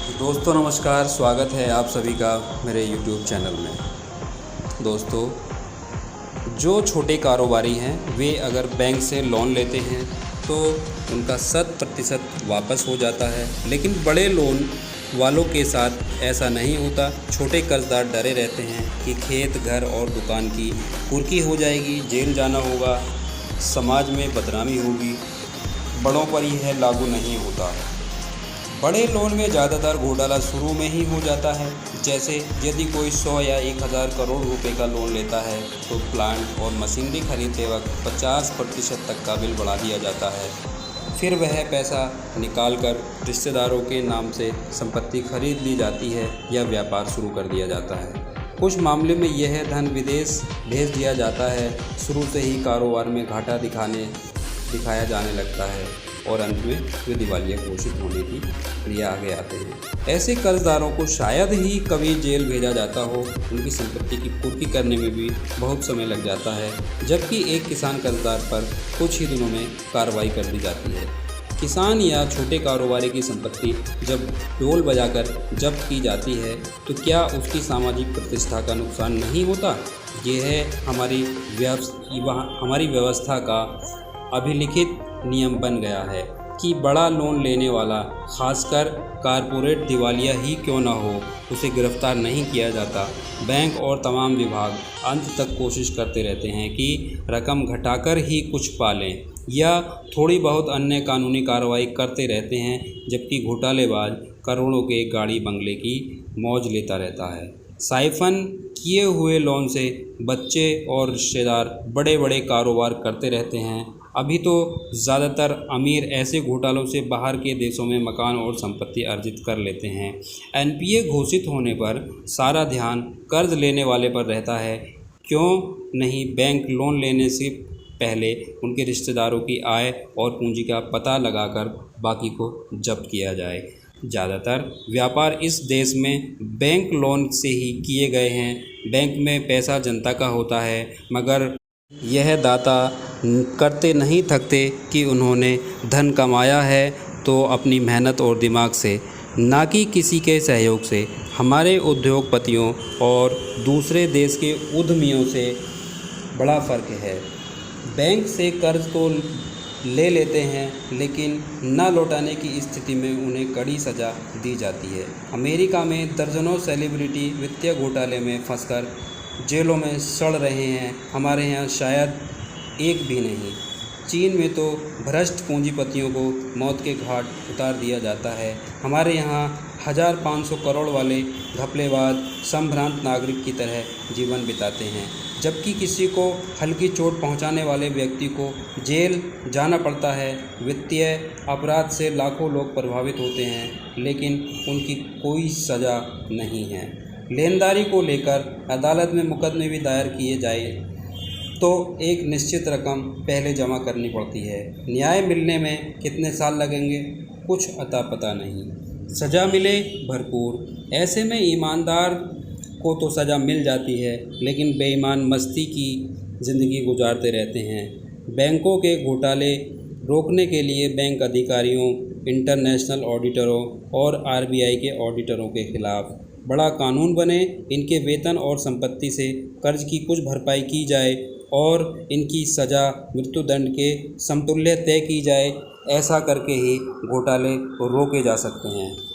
दोस्तों नमस्कार, स्वागत है आप सभी का मेरे YouTube चैनल में। दोस्तों, जो छोटे कारोबारी हैं वे अगर बैंक से लोन लेते हैं तो उनका 100% वापस हो जाता है, लेकिन बड़े लोन वालों के साथ ऐसा नहीं होता। छोटे कर्जदार डरे रहते हैं कि खेत, घर और दुकान की कुर्की हो जाएगी, जेल जाना होगा, समाज में बदनामी होगी। बड़ों पर यह लागू नहीं होता। बड़े लोन में ज़्यादातर घोटाला शुरू में ही हो जाता है। जैसे यदि कोई 100 या 1000 करोड़ रुपए का लोन लेता है तो प्लांट और मशीनरी खरीदते वक्त 50% तक का बिल बढ़ा दिया जाता है। फिर वह पैसा निकालकर रिश्तेदारों के नाम से संपत्ति खरीद ली जाती है या व्यापार शुरू कर दिया जाता है। कुछ मामले में यह धन विदेश भेज दिया जाता है। शुरू से ही कारोबार में घाटा दिखाया जाने लगता है और अंत में वे दिवालिया घोषित होने की क्रिया आगे आते हैं। ऐसे कर्जदारों को शायद ही कभी जेल भेजा जाता हो। उनकी संपत्ति की पूर्ति करने में भी बहुत समय लग जाता है, जबकि एक किसान कर्जदार पर कुछ ही दिनों में कार्रवाई कर दी जाती है। किसान या छोटे कारोबारी की संपत्ति जब ढोल बजाकर जब्त की जाती है तो क्या उसकी सामाजिक प्रतिष्ठा का नुकसान नहीं होता? यह है हमारी व्यवस्था का अभिलिखित नियम बन गया है कि बड़ा लोन लेने वाला, खासकर कारपोरेट दिवालिया ही क्यों ना हो, उसे गिरफ्तार नहीं किया जाता। बैंक और तमाम विभाग अंत तक कोशिश करते रहते हैं कि रकम घटाकर ही कुछ पालें या थोड़ी बहुत अन्य कानूनी कार्रवाई करते रहते हैं, जबकि घोटालेबाज करोड़ों के गाड़ी बंगले की मौज लेता रहता है। साइफन किए हुए लोन से बच्चे और रिश्तेदार बड़े बड़े कारोबार करते रहते हैं। अभी तो ज़्यादातर अमीर ऐसे घोटालों से बाहर के देशों में मकान और संपत्ति अर्जित कर लेते हैं। एनपीए घोषित होने पर सारा ध्यान कर्ज लेने वाले पर रहता है। क्यों नहीं बैंक लोन लेने से पहले उनके रिश्तेदारों की आय और पूंजी का पता लगाकर बाकी को जब्त किया जाए। ज़्यादातर व्यापार इस देश में बैंक लोन से ही किए गए हैं। बैंक में पैसा जनता का होता है, मगर यह दाता करते नहीं थकते कि उन्होंने धन कमाया है तो अपनी मेहनत और दिमाग से, ना कि किसी के सहयोग से। हमारे उद्योगपतियों और दूसरे देश के उद्यमियों से बड़ा फ़र्क है। बैंक से कर्ज तो ले लेते हैं, लेकिन न लौटाने की स्थिति में उन्हें कड़ी सज़ा दी जाती है। अमेरिका में दर्जनों सेलिब्रिटी वित्तीय घोटाले में फंसकर जेलों में सड़ रहे हैं। हमारे यहाँ शायद एक भी नहीं। चीन में तो भ्रष्ट पूंजीपतियों को मौत के घाट उतार दिया जाता है। हमारे यहाँ 1500 करोड़ वाले घपलेबाज संभ्रांत नागरिक की तरह जीवन बिताते हैं, जबकि किसी को हल्की चोट पहुंचाने वाले व्यक्ति को जेल जाना पड़ता है। वित्तीय अपराध से लाखों लोग प्रभावित होते हैं, लेकिन उनकी कोई सज़ा नहीं है। लेनदारी को लेकर अदालत में मुकदमे भी दायर किए जाए तो एक निश्चित रकम पहले जमा करनी पड़ती है। न्याय मिलने में कितने साल लगेंगे, कुछ अता पता नहीं। सज़ा मिले भरपूर। ऐसे में ईमानदार को तो सज़ा मिल जाती है, लेकिन बेईमान मस्ती की ज़िंदगी गुजारते रहते हैं। बैंकों के घोटाले रोकने के लिए बैंक अधिकारियों, इंटरनेशनल ऑडिटरों और आरबीआई के ऑडिटरों के खिलाफ बड़ा कानून बने। इनके वेतन और संपत्ति से कर्ज की कुछ भरपाई की जाए और इनकी सज़ा मृत्युदंड के समतुल्य तय की जाए। ऐसा करके ही घोटाले रोके जा सकते हैं।